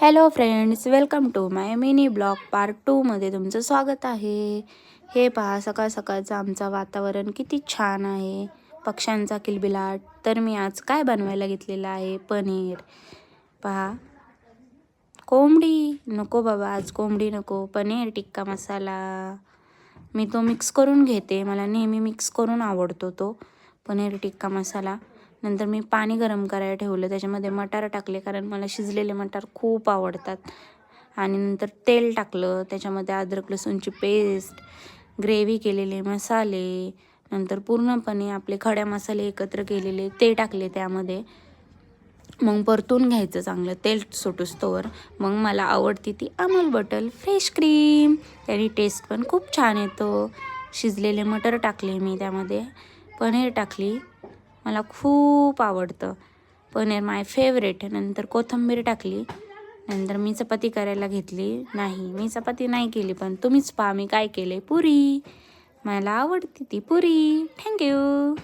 Hello friends, welcome to my mini blog part 2मध्ये तुमचं स्वागत आहे. हे पहा, सकाळ सकाळचं आमचं वातावरण किती छान आहे, पक्ष्यांचा किलबिलाट. तर मी आज काय बनवायला घेतलेलं आहे, पनीर. पहा, कोंबडी नको बाबा, आज कोंबडी नको, पनीर टिक्का मसाला. मी तो मिक्स करून घेते, मला नेहमी मिक्स करून आवडतो तो पनीर टिक्का मसाला. नंतर मी पाणी गरम करायला ठेवलं, त्याच्यामध्ये मटार टाकले कारण मला शिजलेले मटार खूप आवडतात. आणि नंतर तेल टाकलं, त्याच्यामध्ये अद्रक लसूणची पेस्ट, ग्रेव्ही केलेले मसाले, नंतर पूर्णपणे आपले खडे मसाले एकत्र केलेले ते टाकले त्यामध्ये. मग परतून घ्यायचं चांगलं, तेल सुटूस्तोवर. मग मला आवडती ती अमूल बॉटल फ्रेश क्रीम, त्याची टेस्ट पण खूप छान येतो. शिजलेले मटर टाकले मी त्यामध्ये, पनीर टाकली, मला खूप आवडतं पनीर, माय फेवरेट. नंतर कोथिंबीर टाकली. नंतर मी चपाती करायला घेतली. नाही, मी चपाती नाही केली, पण तुम्हीच पहा मी काय केले, पुरी. मला आवडते ती पुरी. थँक्यू.